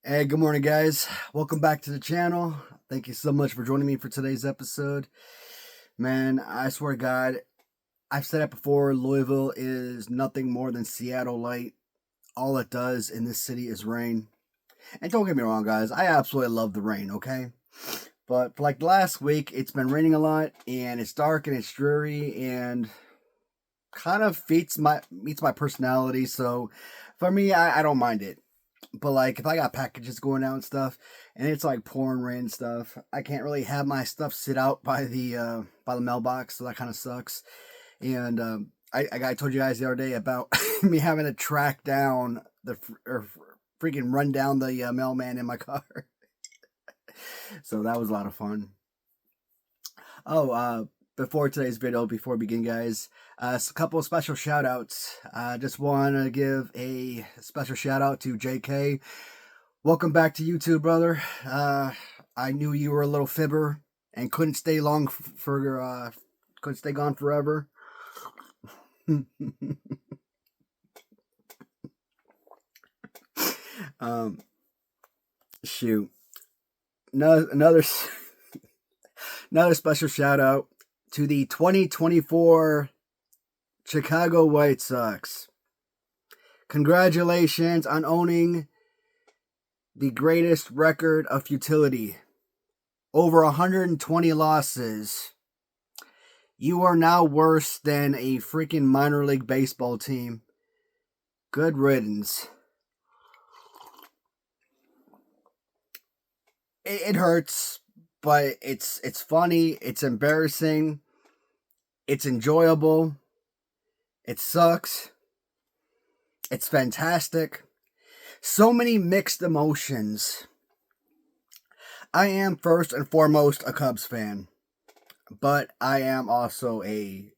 Hey, good morning, guys. Welcome back to the channel. Thank you so much for joining me for today's episode. Man, I swear to God, I've said it before, Louisville is nothing more than Seattle light. All it does in this city is rain. And don't get me wrong, guys, I absolutely love the rain, okay? But for like the last week, it's been raining a lot, and it's dark and it's dreary, and kind of meets my personality. So for me, I don't mind it. But like if I got packages going out and stuff, and it's like pouring rain and stuff, I can't really have my stuff sit out by the mailbox, so that kind of sucks. And I told you guys the other day about me having to track down or freaking run down the mailman in my car. So that was a lot of fun. Oh, before today's video, before we begin, guys, a couple of special shout outs. I just want to give a special shout out to JK. Welcome back to YouTube, brother. I knew you were a little fibber and couldn't stay couldn't stay gone forever. Shoot. No, another special shout out to the 2024 Chicago White Sox. Congratulations on owning the greatest record of futility. Over 120 losses. You are now worse than a freaking minor league baseball team. Good riddance. It hurts, but it's funny, it's embarrassing, it's enjoyable, it sucks, it's fantastic. So many mixed emotions. I am first and foremost a Cubs fan, but I am also a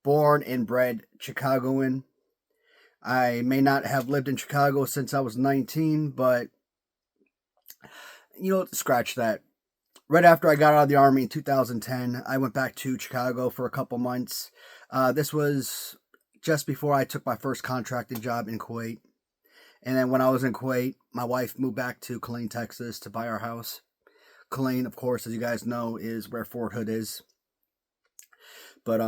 born and bred Chicagoan. I may not have lived in Chicago since I was 19, but scratch that. Right after I got out of the Army in 2010, I went back to Chicago for a couple months. This was just before I took my first contracting job in Kuwait. And then when I was in Kuwait, my wife moved back to Killeen, Texas to buy our house. Killeen, of course, as you guys know, is where Fort Hood is. But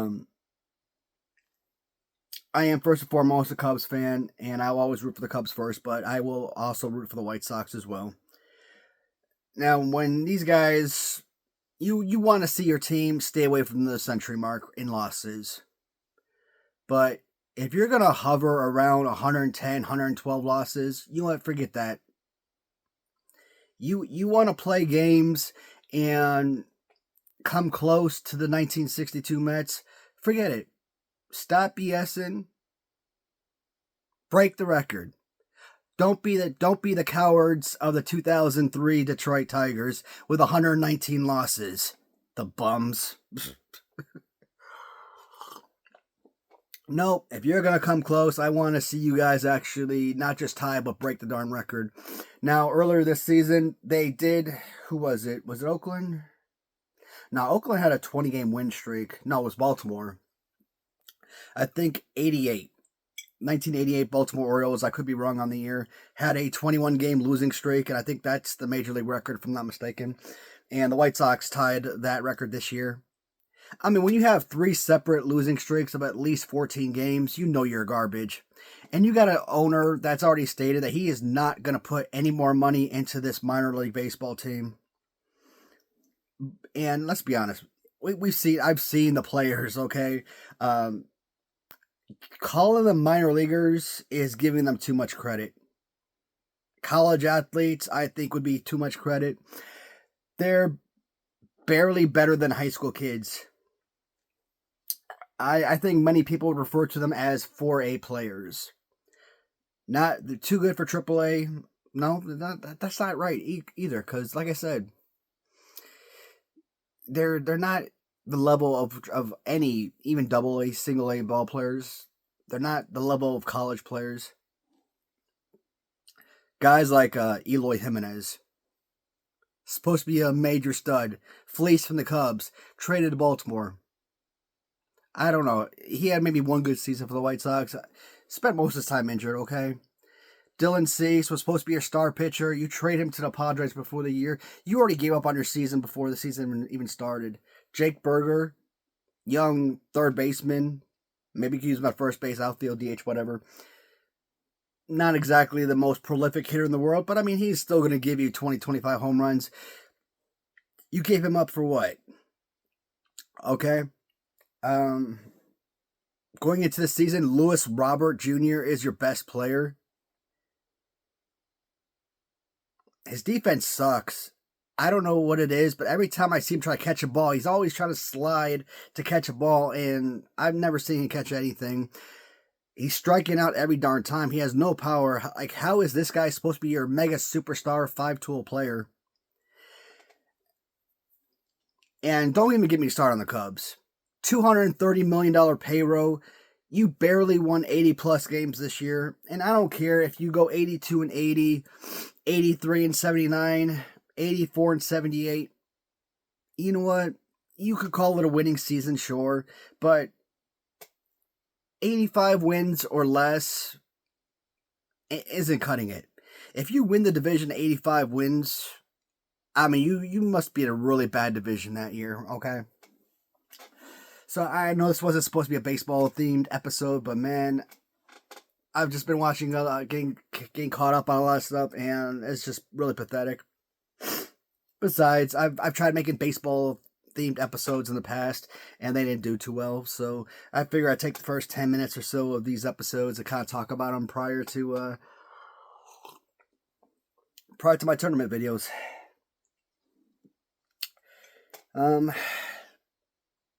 I am first and foremost a Cubs fan, and I will always root for the Cubs first, but I will also root for the White Sox as well. Now, when these guys, you want to see your team stay away from the century mark in losses. But if you're going to hover around 110, 112 losses, you know what? Forget that. You want to play games and come close to the 1962 Mets, forget it. Stop BSing. Break the record. Don't be the cowards of the 2003 Detroit Tigers with 119 losses. The bums. No, if you're going to come close, I want to see you guys actually not just tie, but break the darn record. Now, earlier this season, they did, who was it? Was it Oakland? No, Oakland had a 20-game win streak. No, it was Baltimore. I think 1988 Baltimore Orioles, I could be wrong on the year, had a 21-game losing streak, and I think that's the Major League record, if I'm not mistaken. And the White Sox tied that record this year. I mean, when you have 3 separate losing streaks of at least 14 games, you know you're garbage. And you got an owner that's already stated that he is not going to put any more money into this minor league baseball team. And let's be honest, I've seen the players, okay? Calling them minor leaguers is giving them too much credit. College athletes, I think, would be too much credit. They're barely better than high school kids. I think many people would refer to them as 4A players. They're too good for AAA. No, that's not right either. Because, like I said, they're not the level of any, even AA, single A ball players. They're not the level of college players. Guys like Eloy Jimenez, supposed to be a major stud, fleeced from the Cubs, traded to Baltimore. I don't know. He had maybe one good season for the White Sox. Spent most of his time injured, okay? Dylan Cease was supposed to be your star pitcher. You trade him to the Padres before the year. You already gave up on your season before the season even started. Jake Berger, young third baseman. Maybe you can use him at first base, outfield, DH, whatever. Not exactly the most prolific hitter in the world, but I mean, he's still going to give you 20, 25 home runs. You gave him up for what? Okay. Going into the season, Lewis Robert Jr. is your best player. His defense sucks. I don't know what it is, but every time I see him try to catch a ball, he's always trying to slide to catch a ball, and I've never seen him catch anything. He's striking out every darn time. He has no power. Like, how is this guy supposed to be your mega superstar 5-tool player? And don't even get me started on the Cubs. $230 million payroll. You barely won 80-plus games this year. And I don't care if you go 82-80, 83-79, 84-78. You know what? You could call it a winning season, sure. But 85 wins or less isn't cutting it. If you win the division 85 wins, I mean, you must be in a really bad division that year, okay? So I know this wasn't supposed to be a baseball-themed episode, but man, I've just been watching, getting caught up on a lot of stuff, and it's just really pathetic. Besides, I've tried making baseball-themed episodes in the past, and they didn't do too well, so I figure I'd take the first 10 minutes or so of these episodes and kind of talk about them prior to my tournament videos.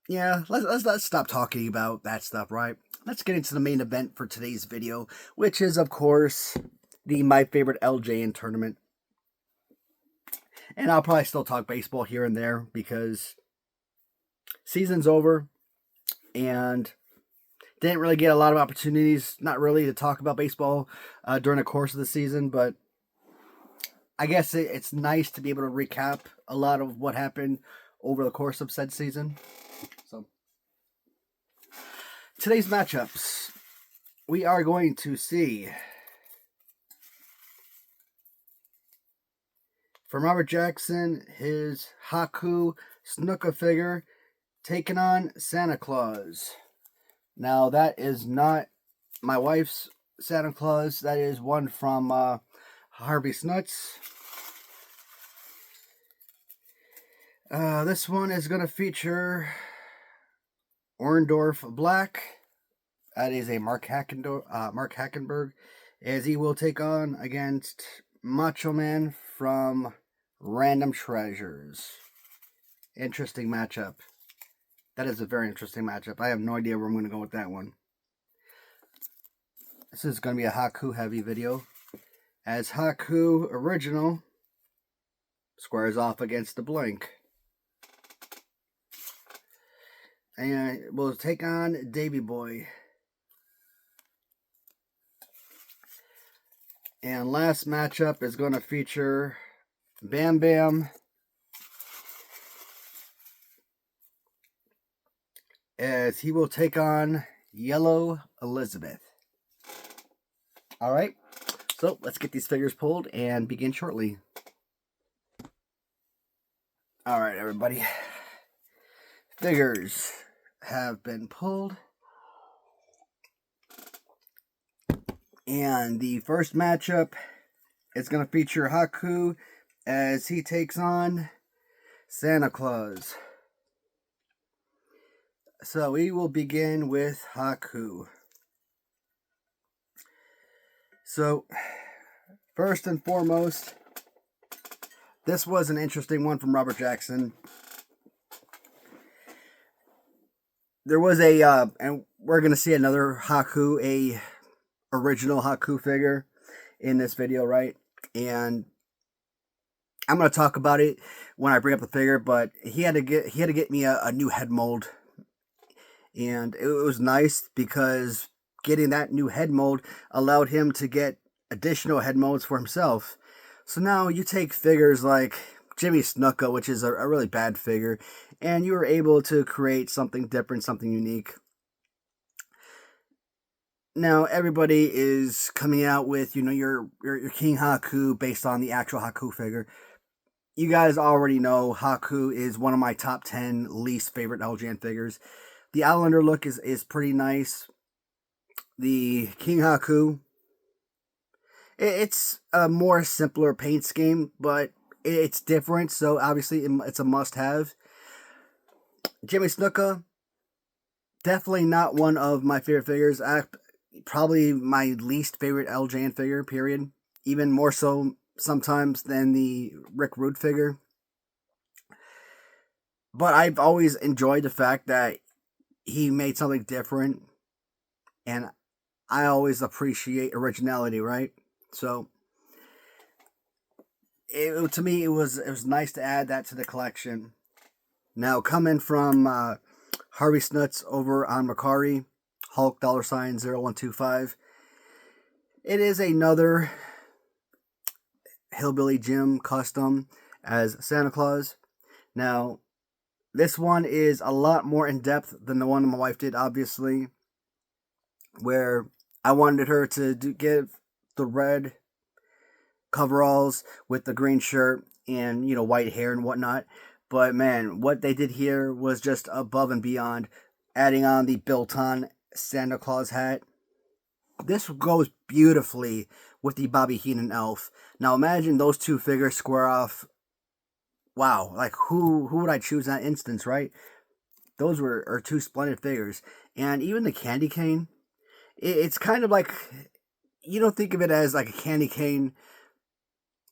Yeah, let's stop talking about that stuff, right? Let's get into the main event for today's video, which is, of course, the My Favorite LJN tournament. And I'll probably still talk baseball here and there because season's over and didn't really get a lot of opportunities, not really, to talk about baseball during the course of the season, but I guess it's nice to be able to recap a lot of what happened over the course of said season. So, today's matchups, we are going to see from Robert Jackson, his Haku Snuka figure taking on Santa Claus. Now, that is not my wife's Santa Claus. That is one from Harvey Snuts. This one is going to feature Orndorff Black. That is a Mark Hackenberg, as he will take on against Macho Man from Random Treasures. Interesting matchup. That is a very interesting matchup. I have no idea where I'm going to go with that one. This is going to be a Haku heavy video, as Haku Original squares off against the Blink. And we'll take on Davy Boy. And last matchup is going to feature Bam Bam as he will take on Yellow Elizabeth. Alright, so let's get these figures pulled and begin shortly. Alright, everybody. Figures have been pulled. And the first matchup is going to feature Haku as he takes on Santa Claus. So we will begin with Haku. So, first and foremost, this was an interesting one from Robert Jackson. There was and we're going to see another Haku, a original Haku figure in this video, right? And I'm going to talk about it when I bring up the figure, but he had to get me a new head mold. And it was nice because getting that new head mold allowed him to get additional head molds for himself. So now you take figures like Jimmy Snuka, which is a really bad figure, and you were able to create something different, something unique. Now everybody is coming out with, your King Haku based on the actual Haku figure. You guys already know Haku is one of my top 10 least favorite LJN figures. The Islander look is pretty nice. The King Haku, it's a more simpler paint scheme, but it's different, so obviously it's a must-have. Jimmy Snuka, definitely not one of my favorite figures. Probably my least favorite LJN figure, period. Even more so sometimes than the Rick Rude figure. But I've always enjoyed the fact that he made something different, and I always appreciate originality, right? So to me, it was nice to add that to the collection. Now, coming from Harvey Snuts over on Macari, Hulk $0125. It is another Hillbilly Jim custom as Santa Claus. Now, this one is a lot more in depth than the one my wife did, obviously, where I wanted her to give the red coveralls with the green shirt and, white hair and whatnot. But man, what they did here was just above and beyond, adding on the built-on Santa Claus hat. This goes beautifully with the Bobby Heenan elf. Now imagine those two figures square off. Wow, like who would I choose in that instance, right? Those are two splendid figures. And even the candy cane, it's kind of like, you don't think of it as like a candy cane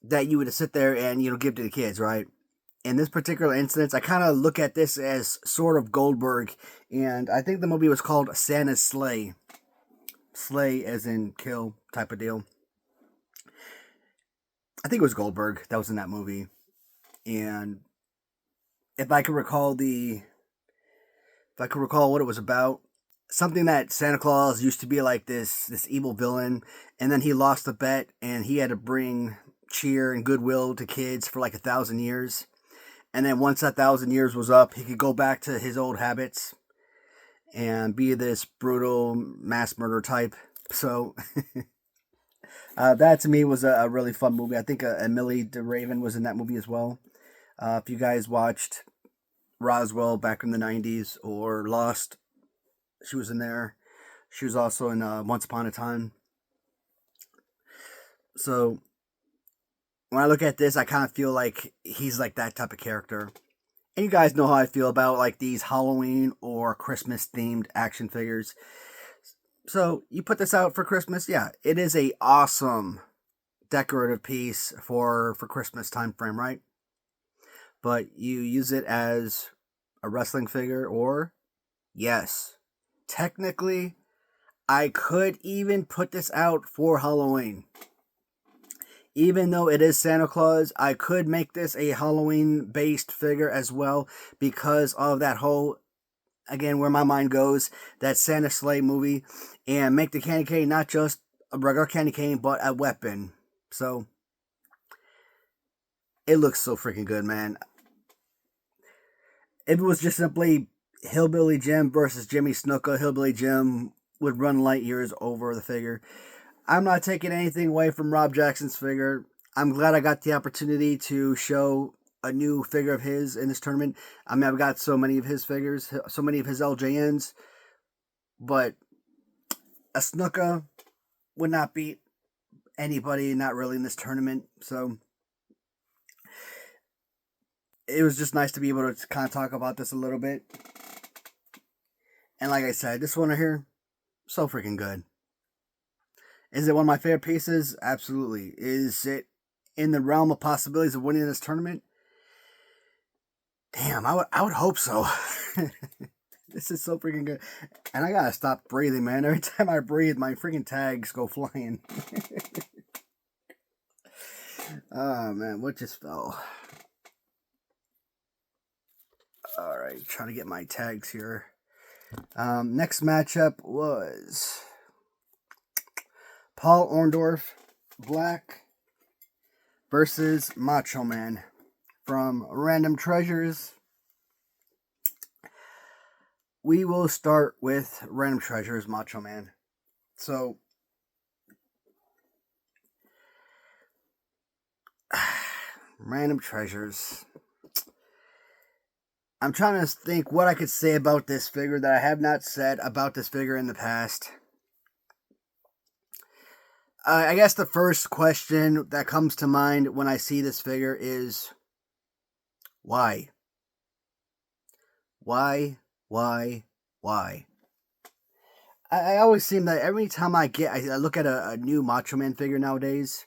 that you would sit there and, give to the kids, right? In this particular instance, I kind of look at this as sort of Goldberg, and I think the movie was called Santa's Sleigh. Slay as in kill type of deal. I think it was Goldberg that was in that movie. And if I could recall what it was about, something that Santa Claus used to be like this evil villain, and then he lost the bet and he had to bring cheer and goodwill to kids for like 1,000 years. And then once that 1,000 years was up, he could go back to his old habits and be this brutal mass murder type. So that to me was a really fun movie. I think Emily DeRaven was in that movie as well. If you guys watched Roswell back in the 90s or Lost, she was in there. She was also in Once Upon a Time. So when I look at this, I kind of feel like he's like that type of character. And you guys know how I feel about like these Halloween or Christmas themed action figures. So you put this out for Christmas, yeah, it is a awesome decorative piece for Christmas time frame, right? But you use it as a wrestling figure, or yes, technically, I could even put this out for Halloween. Even though it is Santa Claus, I could make this a Halloween-based figure as well because of that whole, again, where my mind goes, that Santa Sleigh movie, and make the candy cane not just a regular candy cane, but a weapon. So, it looks so freaking good, man. If it was just simply Hillbilly Jim versus Jimmy Snuka, Hillbilly Jim would run light years over the figure. I'm not taking anything away from Rob Jackson's figure. I'm glad I got the opportunity to show a new figure of his in this tournament. I mean, I've got so many of his figures, so many of his LJNs, but a Snuka would not beat anybody, not really in this tournament. So it was just nice to be able to kind of talk about this a little bit. And like I said, this one right here, so freaking good. Is it one of my favorite pieces? Absolutely. Is it in the realm of possibilities of winning this tournament? Damn, I would hope so. This is so freaking good. And I gotta stop breathing, man. Every time I breathe, my freaking tags go flying. Oh, man, what just fell? Alright, trying to get my tags here. Next matchup was Paul Orndorff, Black, versus Macho Man from Random Treasures. We will start with Random Treasures Macho Man. So, random treasures. I'm trying to think what I could say about this figure that I have not said about this figure in the past. I guess the first question that comes to mind when I see this figure is why? Why? Why? I always seem that every time I look at a new Macho Man figure nowadays.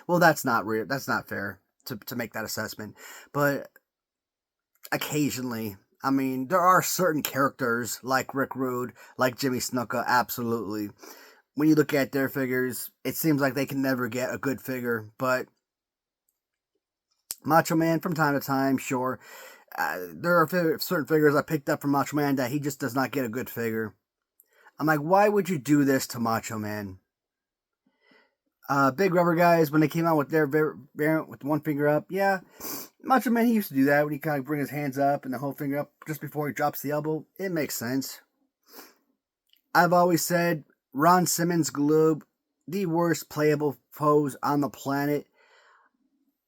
Well, that's not real. That's not fair to make that assessment. But occasionally, I mean, there are certain characters like Rick Rude, like Jimmy Snuka, absolutely. When you look at their figures, it seems like they can never get a good figure. But Macho Man, from time to time, sure. There are certain figures I picked up from Macho Man that he just does not get a good figure. I'm like, why would you do this to Macho Man? Big Rubber guys, when they came out with their variant with one finger up, yeah, Macho Man, he used to do that when he kind of bring his hands up and the whole finger up just before he drops the elbow. It makes sense. I've always said Ron Simmons Globe, the worst playable pose on the planet.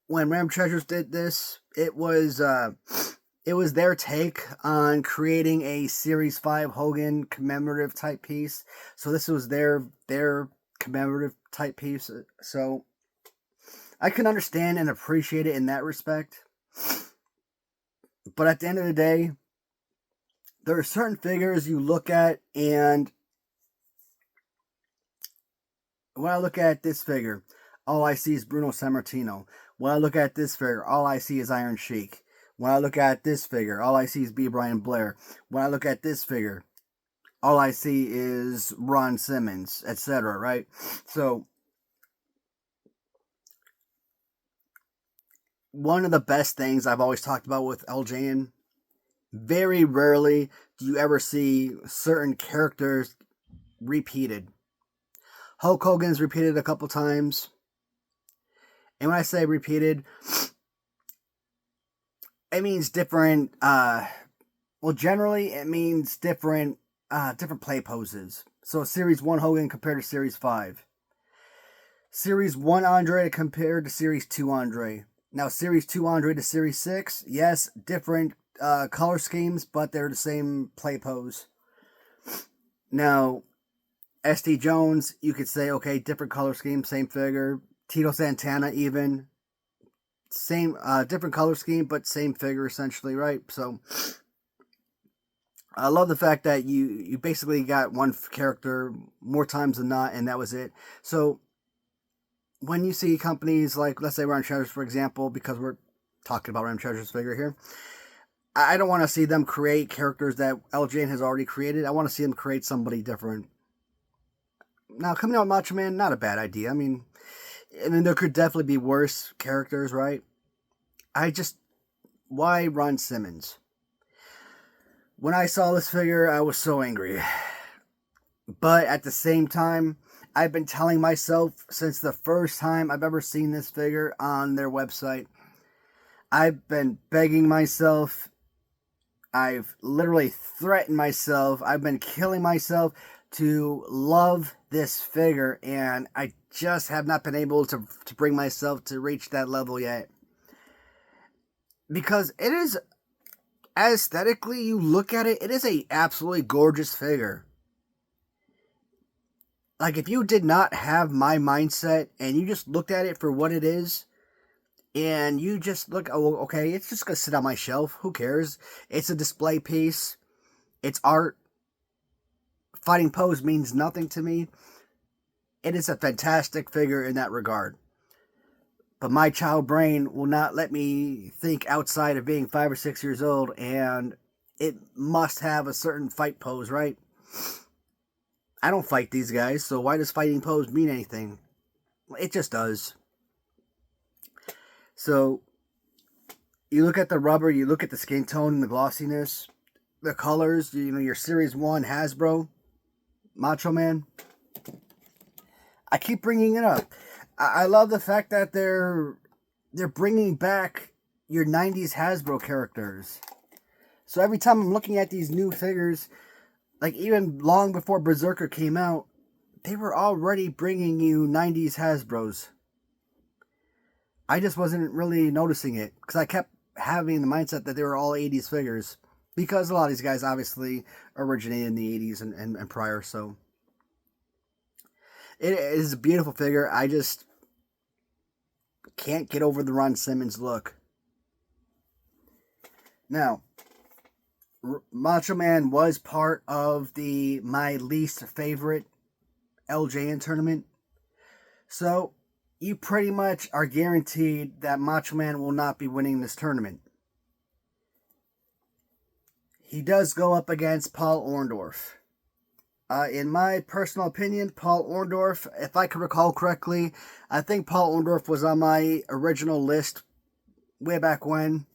When Ram Treasures did this, it was their take on creating a Series 5 Hogan commemorative type piece. So this was their commemorative type piece. So I can understand and appreciate it in that respect. But at the end of the day, there are certain figures you look at, and when I look at this figure, all I see is Bruno Sammartino. When I look at this figure, all I see is Iron Sheik. When I look at this figure, all I see is B. Brian Blair. When I look at this figure, all I see is Ron Simmons, etc., right? So, one of the best things I've always talked about with LJN, very rarely do you ever see certain characters repeated. Hulk Hogan's repeated a couple times. And when I say repeated, it means different, generally it means different play poses. So Series 1 Hogan compared to Series 5. Series 1 Andre compared to Series 2 Andre. Now Series 2 Andre to Series 6, yes, different color schemes, but they're the same play pose. Now, SD Jones, you could say, okay, different color scheme, same figure. Tito Santana even. Same, different color scheme, but same figure essentially, right? So, I love the fact that you basically got one character more times than not, and that was it. So, when you see companies like, let's say Ram Treasures, for example, because we're talking about Ram Treasures figure here, I don't want to see them create characters that LJN has already created. I want to see them create somebody different. Now, coming out with Macho Man, not a bad idea. I mean, there could definitely be worse characters, right? Why Ron Simmons? When I saw this figure, I was so angry. But at the same time, I've been telling myself since the first time I've ever seen this figure on their website, I've been begging myself, I've literally threatened myself, I've been killing myself to love this figure, and I just have not been able to bring myself to reach that level yet. Because it is, aesthetically, you look at it, it is a absolutely gorgeous figure. Like, if you did not have my mindset, and you just looked at it for what it is, and you just look, oh, okay, it's just going to sit on my shelf, who cares? It's a display piece, it's art, fighting pose means nothing to me. It is a fantastic figure in that regard. But my child brain will not let me think outside of being 5 or 6 years old, and it must have a certain fight pose, right? I don't fight these guys, so why does fighting pose mean anything? It just does. So, you look at the rubber, you look at the skin tone and the glossiness, the colors, your Series 1 Hasbro, Macho Man. I keep bringing it up. I love the fact that they're bringing back your 90s Hasbro characters. So every time I'm looking at these new figures, like even long before Berserker came out, they were already bringing you 90s Hasbros. I just wasn't really noticing it because I kept having the mindset that they were all 80s figures because a lot of these guys obviously originated in the 80s and prior. So it is a beautiful figure. I just can't get over the Ron Simmons look. Now, Macho Man was part of my least favorite LJN tournament. So you pretty much are guaranteed that Macho Man will not be winning this tournament. He does go up against Paul Orndorff. In my personal opinion, Paul Orndorff, if I can recall correctly, I think Paul Orndorff was on my original list way back when,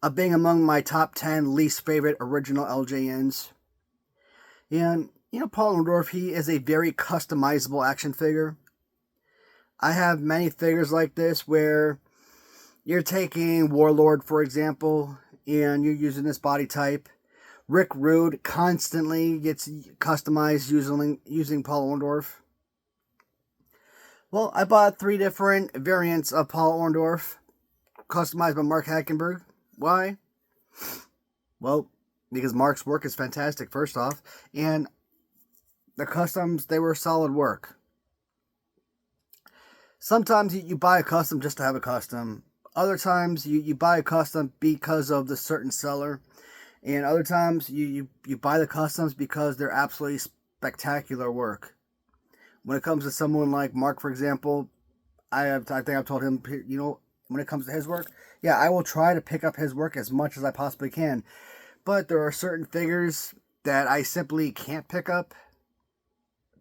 of being among my top 10 least favorite original LJNs. And, Paul Orndorff, he is a very customizable action figure. I have many figures like this where you're taking Warlord, for example, and you're using this body type. Rick Rude constantly gets customized using Paul Orndorff. Well, I bought 3 different variants of Paul Orndorff, customized by Mark Hackenberg. Why? Well, because Mark's work is fantastic, first off, and the customs, they were solid work. Sometimes you buy a custom just to have a custom. Other times you buy a custom because of the certain seller. And other times you buy the customs because they're absolutely spectacular work. When it comes to someone like Mark, for example, I think I've told him, when it comes to his work, yeah, I will try to pick up his work as much as I possibly can. But there are certain figures that I simply can't pick up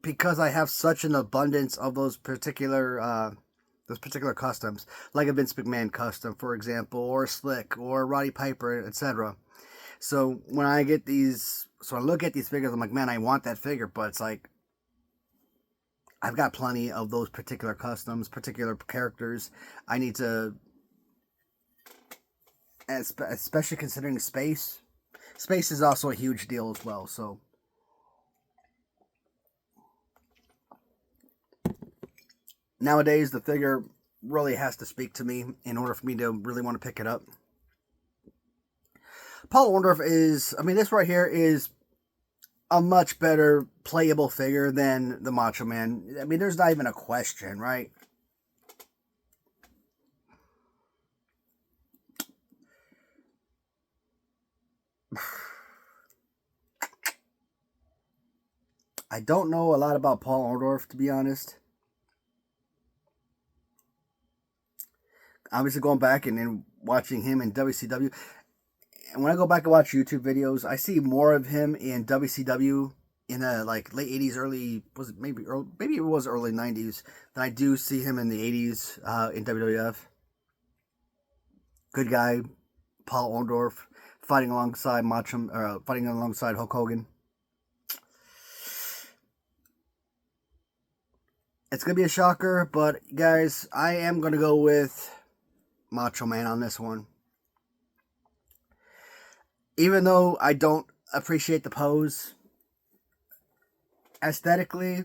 because I have such an abundance of those particular customs, like a Vince McMahon custom, for example, or Slick, or Roddy Piper, etc. So when I look at these figures, I'm like, man, I want that figure, but it's like, I've got plenty of those particular customs, particular characters. I need to, especially considering space. Space is also a huge deal as well, so. Nowadays, the figure really has to speak to me in order for me to really want to pick it up. Paul Orndorff this right here is a much better playable figure than the Macho Man. I mean, there's not even a question, right? I don't know a lot about Paul Orndorff, to be honest. Obviously, going back and then watching him in WCW. And when I go back and watch YouTube videos, I see more of him in WCW in the late 80s, maybe it was early 90s, than I do see him in the 80s in WWF. Good guy, Paul Orndorff, fighting alongside Hulk Hogan. It's going to be a shocker, but guys, I am going to go with Macho Man on this one. Even though I don't appreciate the pose, aesthetically,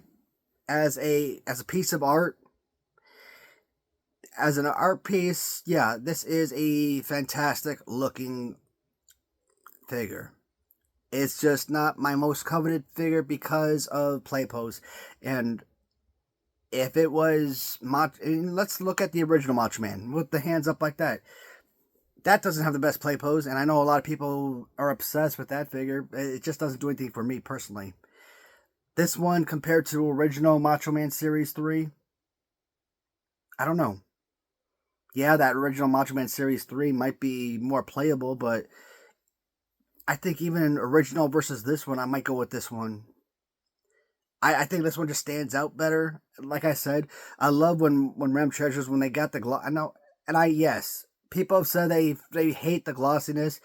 as a piece of art, as an art piece, yeah, this is a fantastic looking figure. It's just not my most coveted figure because of play pose. And if it was let's look at the original Macho Man with the hands up like that. That doesn't have the best play pose, and I know a lot of people are obsessed with that figure. It just doesn't do anything for me personally. This one, compared to original Macho Man Series 3, I don't know. Yeah, that original Macho Man Series 3 might be more playable, but I think even original versus this one, I might go with this one. I think this one just stands out better. Like I said, I love when Ram Treasures, when they got the gloss. I know, and yes. People have said they hate the glossiness.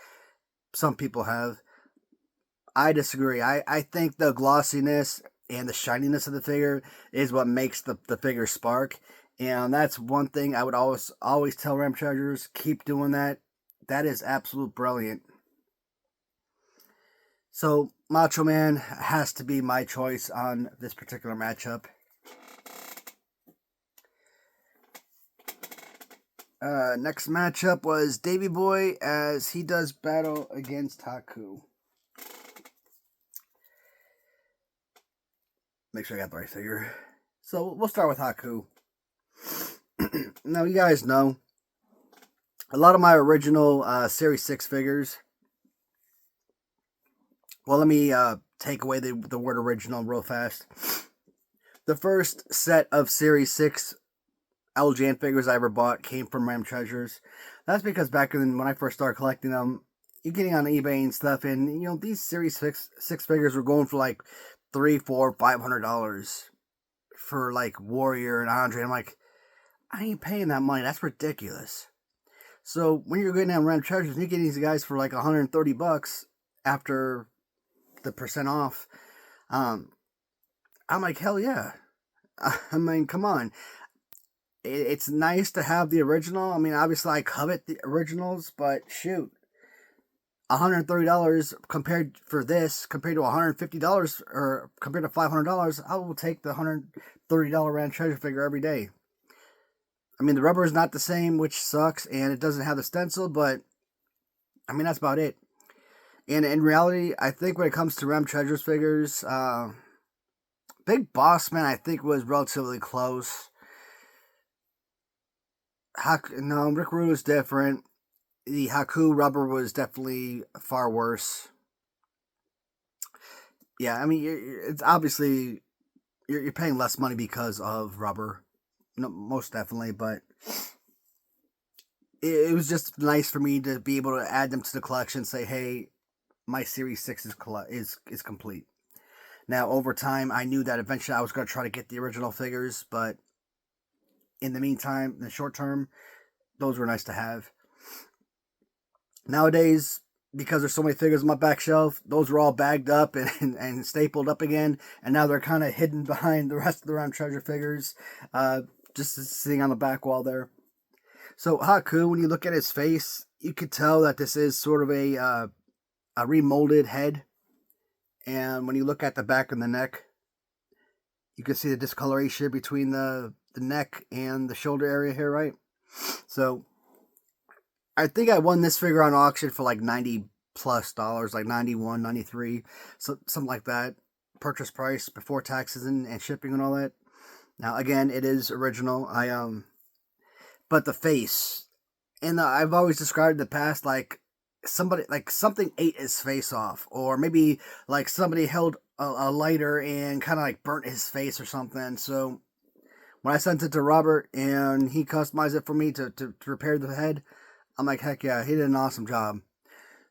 Some people have. I disagree. I think the glossiness and the shininess of the figure is what makes the figure spark. And that's one thing I would always tell Ram Treasures, keep doing that. That is absolute brilliant. So Macho Man has to be my choice on this particular matchup. Next matchup was Davey Boy as he does battle against Haku. Make sure I got the right figure. So we'll start with Haku. Now, you guys know a lot of my original Series 6 figures. Well, let me take away the word original real fast. The first set of Series 6 LJN figures I ever bought came from Ram Treasures. That's because back when I first started collecting them, you're getting on eBay and stuff, and you know these Series 6 figures were going for like $300, $400, $500 for like Warrior and Andre. I'm like, I ain't paying that money. That's ridiculous. So when you're getting on Ram Treasures, and you're getting these guys for like $130 after the percent off, I'm like, hell yeah. I mean, come on. It's nice to have the original. I mean, obviously I covet the originals, but shoot, $130 compared to $150 or compared to $500, I will take the $130 Ram Treasure figure every day. I mean, the rubber is not the same, which sucks, and it doesn't have the stencil, but I mean, that's about it. And in reality, I think when it comes to Ram Treasures figures, Big Boss Man, I think, was relatively close. No, Rick Rude was different. The Haku rubber was definitely far worse. Yeah, I mean, it's obviously you're paying less money because of rubber, no, most definitely. But it was just nice for me to be able to add them to the collection. Say, hey, my Series 6 is complete. Now, over time, I knew that eventually I was going to try to get the original figures, but in the meantime, in the short term, those were nice to have. Nowadays, because there's so many figures on my back shelf, those were all bagged up and stapled up again, and now they're kind of hidden behind the rest of the Ram Treasure figures, just sitting on the back wall there. So Haku, when you look at his face, you could tell that this is sort of a remolded head. And when you look at the back and the neck, you can see the discoloration between the neck and the shoulder area here, right? So I think I won this figure on auction for like $90 plus, like 91, 93, so something like that. Purchase price before taxes and shipping and all that. Now again, it is original. But the face, and I've always described in the past like something ate his face off, or maybe like somebody held a lighter and kind of like burnt his face or something. So when I sent it to Robert and he customized it for me to repair the head, I'm like, heck yeah, he did an awesome job.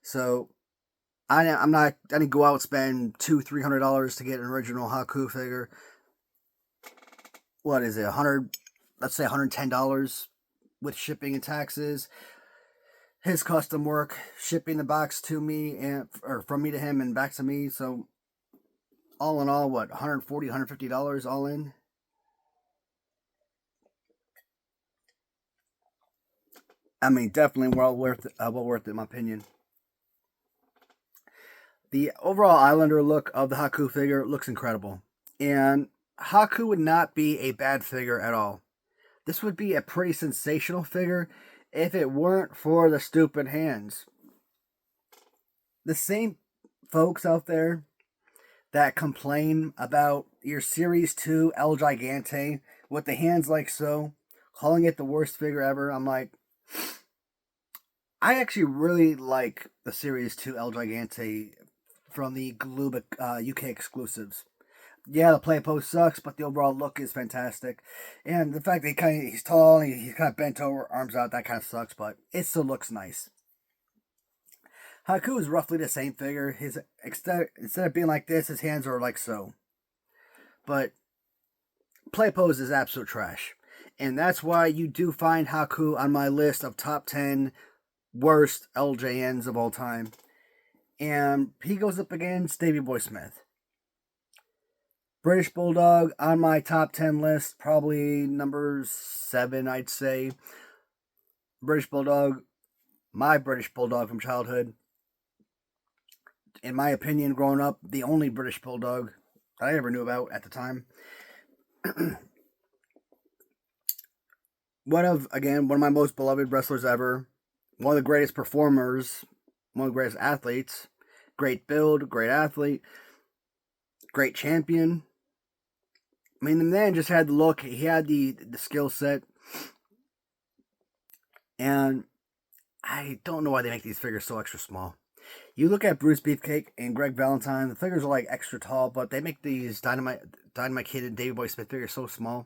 So I didn't go out and spend $200-$300 to get an original Haku figure. What is it, let's say $110 with shipping and taxes. His custom work, shipping the box to me or from me to him and back to me. So all in all, what, $140, $150 all in? I mean, definitely well worth it in my opinion. The overall Islander look of the Haku figure looks incredible. And Haku would not be a bad figure at all. This would be a pretty sensational figure if it weren't for the stupid hands. The same folks out there that complain about your Series 2 El Gigante with the hands like so, calling it the worst figure ever, I'm like, I actually really like the Series 2 El Gigante from the Glue UK exclusives. Yeah, the play post sucks, but the overall look is fantastic. And the fact that he's tall, and he's kind of bent over, arms out, that kind of sucks, but it still looks nice. Haku is roughly the same figure. His instead of being like this, his hands are like so. But play pose is absolute trash. And that's why you do find Haku on my list of top 10 worst LJNs of all time. And he goes up against Davey Boy Smith. British Bulldog on my top 10 list, probably number 7, I'd say. British Bulldog, my British Bulldog from childhood. in my opinion, growing up, the only British Bulldog that I ever knew about at the time. One of my most beloved wrestlers ever, one of the greatest performers, one of the greatest athletes, great build, great athlete, great champion. I mean, the man just had the look, he had the skill set, and I don't know why they make these figures so extra small. You look at Bruce Beefcake and Greg Valentine, the figures are like extra tall, but they make these Dynamite Kid and Davey Boy Smith figures so small.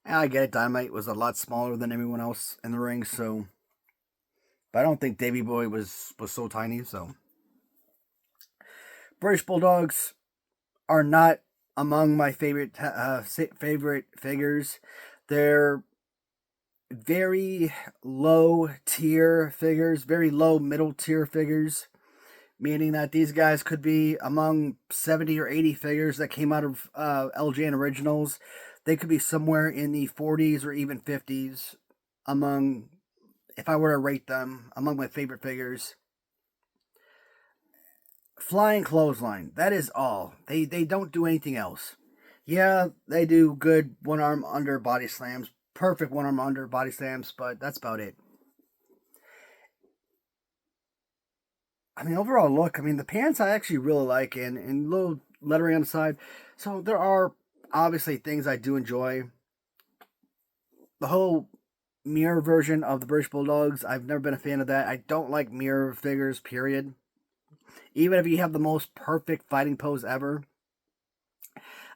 And I get it, Dynamite was a lot smaller than everyone else in the ring, so. But I don't think Davey Boy was so tiny, so. British Bulldogs are not among my favorite figures. They're very low tier figures, very low middle tier figures, meaning that these guys could be among 70 or 80 figures that came out of LJN originals. They could be somewhere in the 40s or even 50s among, if I were to rate them, among my favorite figures. Flying clothesline, that is all. They don't do anything else. Yeah, they do good one-arm under body slams, perfect one-arm under body slams, but that's about it. I mean, overall look, I mean, the pants I actually really like, and little lettering on the side. So there are obviously things I do enjoy. The whole mirror version of the British Bulldogs, I've never been a fan of that. I don't like mirror figures, period. Even if you have the most perfect fighting pose ever,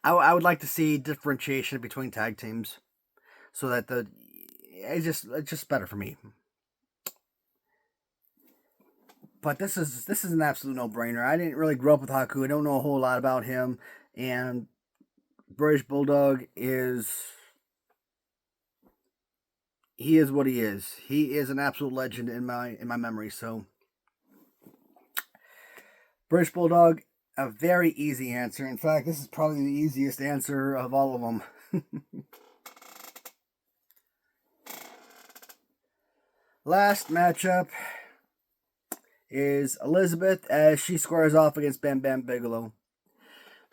I would like to see differentiation between tag teams, so that it's just better for me. But this is an absolute no-brainer. I didn't really grow up with Haku. I don't know a whole lot about him, and British Bulldog is what he is. He is an absolute legend in my memory. So British Bulldog, a very easy answer. In fact, this is probably the easiest answer of all of them. Last matchup is Elizabeth as she squares off against Bam Bam Bigelow.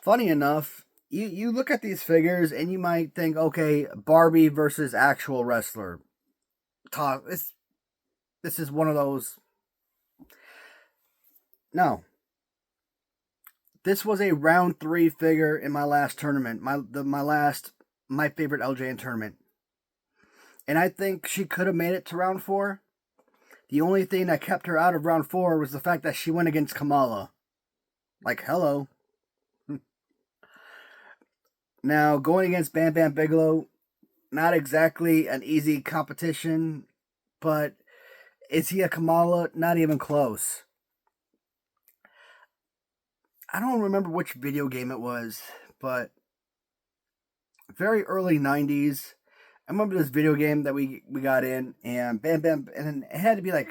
Funny enough, you look at these figures and you might think, okay, Barbie versus actual wrestler. This is one of those. No. This was a round 3 figure in my last tournament, my favorite LJN tournament. And I think she could have made it to round 4. The only thing that kept her out of round 4 was the fact that she went against Kamala. Like, hello. Now, going against Bam Bam Bigelow, not exactly an easy competition, but is he a Kamala? Not even close. I don't remember which video game it was, but very early 90s. I remember this video game that we got in, and Bam Bam, and it had to be like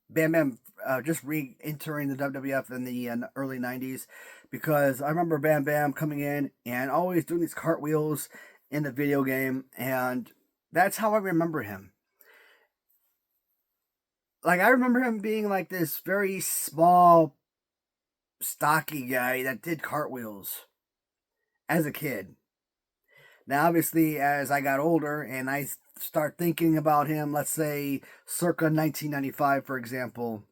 Bam Bam just re-entering the WWF in the early 90s, because I remember Bam Bam coming in and always doing these cartwheels in the video game, and that's how I remember him. Like, I remember him being like this very small, stocky guy that did cartwheels as a kid. Now, obviously, as I got older and I start thinking about him, let's say circa 1995, for example,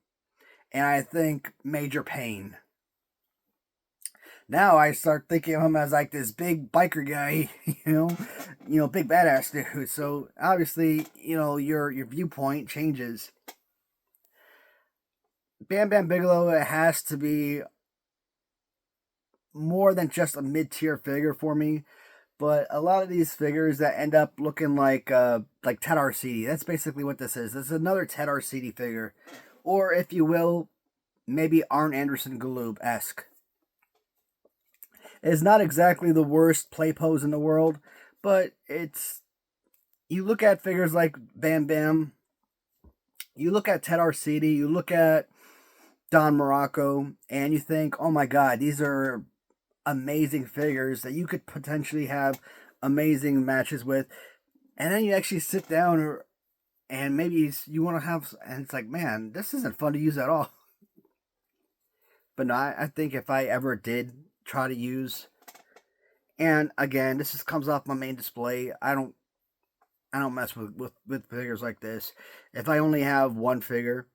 and I think Major Payne. Now I start thinking of him as like this big biker guy, you know, big badass dude. So obviously, your viewpoint changes. Bam Bam Bigelow has to be more than just a mid-tier figure for me. But a lot of these figures that end up looking like Ted Arcidi, that's basically what this is. This is another Ted Arcidi figure. Or, if you will, maybe Arn Anderson Galoob-esque. It's not exactly the worst play pose in the world, but it's... You look at figures like Bam Bam, you look at Ted Arcidi, you look at Don Morocco, and you think, oh my god, these are amazing figures that you could potentially have amazing matches with. And then you actually sit down and maybe you want to have, and it's like, man, this isn't fun to use at all. But no, I think if I ever did try to use, and again, this just comes off my main display. I don't mess with figures like this. If I only have one figure,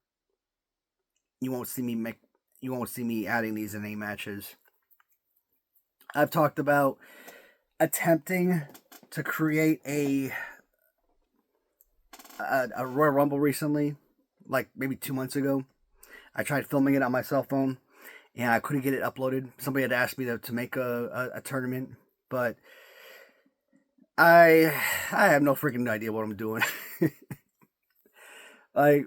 you won't see me make you won't see me adding these in any matches. I've talked about attempting to create a Royal Rumble recently, like maybe 2 months ago. I tried filming it on my cell phone, and I couldn't get it uploaded. Somebody had asked me to make a tournament, but I have no freaking idea what I'm doing. like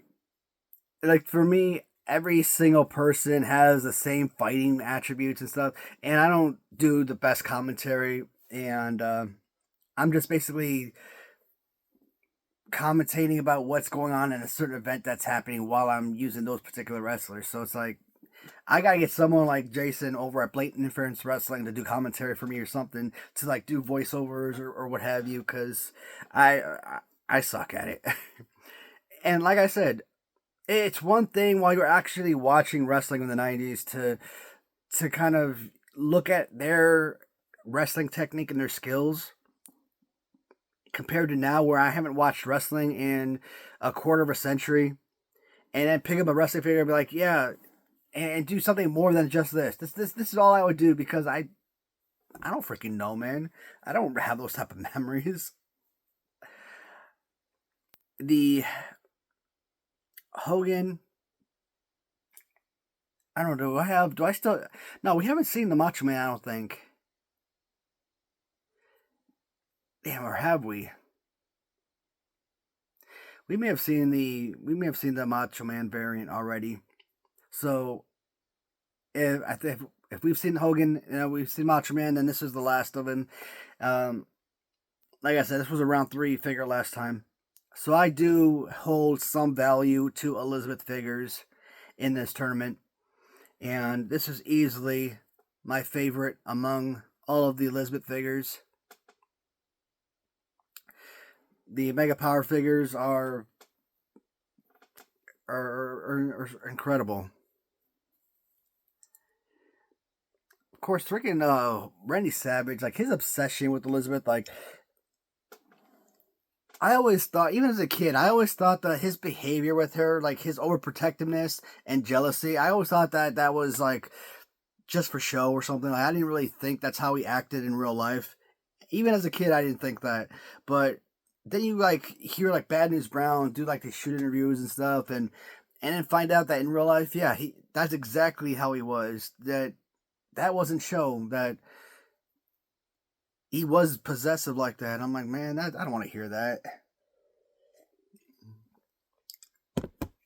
like for me, every single person has the same fighting attributes and stuff, and I don't do the best commentary, and I'm just basically commentating about what's going on in a certain event that's happening while I'm using those particular wrestlers. So it's like I gotta get someone like Jason over at Blatant Interference Wrestling to do commentary for me or something, to like do voiceovers or what have you, because I suck at it. And like I said, it's one thing while you're actually watching wrestling in the '90s to kind of look at their wrestling technique and their skills compared to now, where I haven't watched wrestling in a quarter of a century, and then pick up a wrestling figure and be like, yeah, and do something more than just this. This is all I would do, because I don't freaking know, man. I don't have those type of memories. The Hogan, I don't know. Do I still? No, we haven't seen the Macho Man, I don't think. Damn, or have we? We may have seen the Macho Man variant already. So if we've seen Hogan, we've seen Macho Man, then this is the last of him. Um, like I said, this was a round 3 figure last time. So I do hold some value to Elizabeth figures in this tournament. And this is easily my favorite among all of the Elizabeth figures. The Mega Power figures are incredible. Of course, freaking Randy Savage, like his obsession with Elizabeth, like I always thought, even as a kid, I always thought that his behavior with her, like his overprotectiveness and jealousy, I always thought that was like just for show or something. Like, I didn't really think that's how he acted in real life. Even as a kid, I didn't think that. But then you like hear like Bad News Brown do like these shoot interviews and stuff, and then find out that in real life, yeah, that's exactly how he was. That wasn't show. That he was possessive like that. I'm like, man, I don't want to hear that.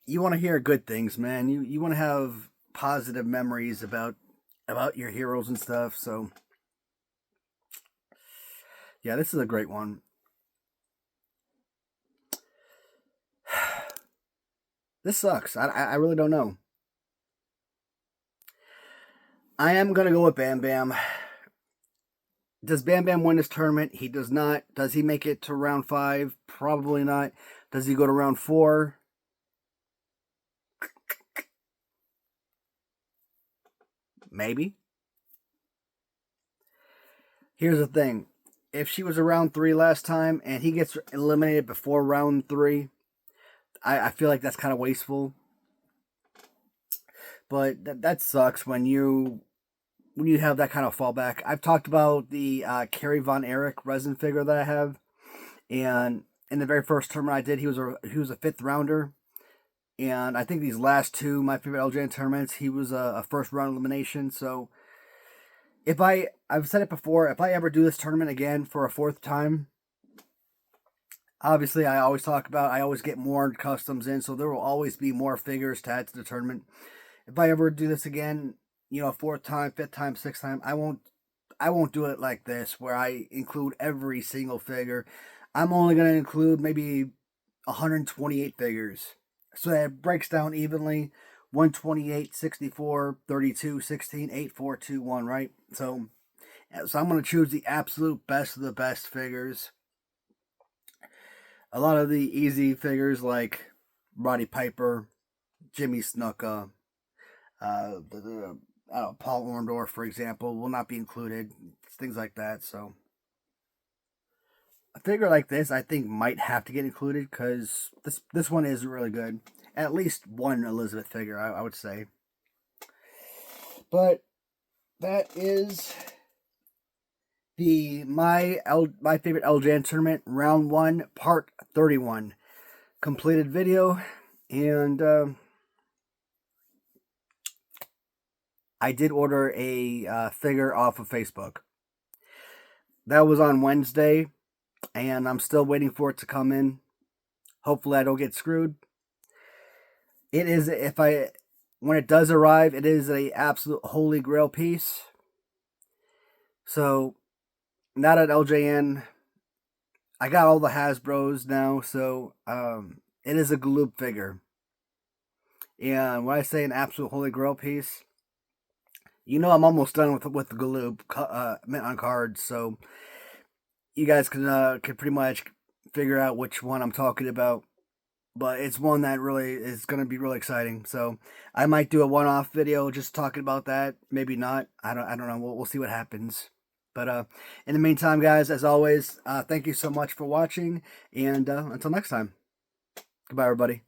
You want to hear good things, man. You want to have positive memories about your heroes and stuff. So yeah, this is a great one. This sucks. I really don't know. I am gonna go with Bam Bam. Does Bam Bam win this tournament? He does not. Does he make it to round 5? Probably not. Does he go to round 4? Maybe. Here's the thing. If she was around 3 last time and he gets eliminated before round 3, I feel like that's kind of wasteful. But that sucks when you have that kind of fallback. I've talked about the Kerry Von Erich resin figure that I have, and in the very first tournament I did, he was a 5th rounder, and I think these last 2, my favorite LJN tournaments, he was a first round elimination. So if I've said it before, if I ever do this tournament again for a 4th time, obviously I always talk about I always get more customs in, so there will always be more figures to add to the tournament. If I ever do this again, 4th time, 5th time, 6th time, I won't do it like this where I include every single figure. I'm only going to include maybe 128 figures. So that breaks down evenly: 128, 64, 32, 16, 8, 4, 2, 1, right? So I'm going to choose the absolute best of the best figures. A lot of the easy figures like Roddy Piper, Jimmy Snuka, Paul Orndorff, for example, will not be included. Things like that. So a figure like this, I think, might have to get included because this one is really good. At least one Elizabeth figure, I would say. But that is my favorite LJN tournament round 1 part 31 completed video, and I did order a figure off of Facebook. That was on Wednesday, and I'm still waiting for it to come in. Hopefully I don't get screwed. It is, when it does arrive, it is a absolute holy grail piece. So not at LJN. I got all the Hasbros now, so it is a Galoob figure. And when I say an absolute holy grail piece, you know I'm almost done with the Galoob mint on cards, so you guys can pretty much figure out which one I'm talking about. But it's one that really is going to be really exciting. So I might do a one-off video just talking about that. Maybe not. I don't know. We'll see what happens. But in the meantime, guys, as always, thank you so much for watching. And until next time. Goodbye, everybody.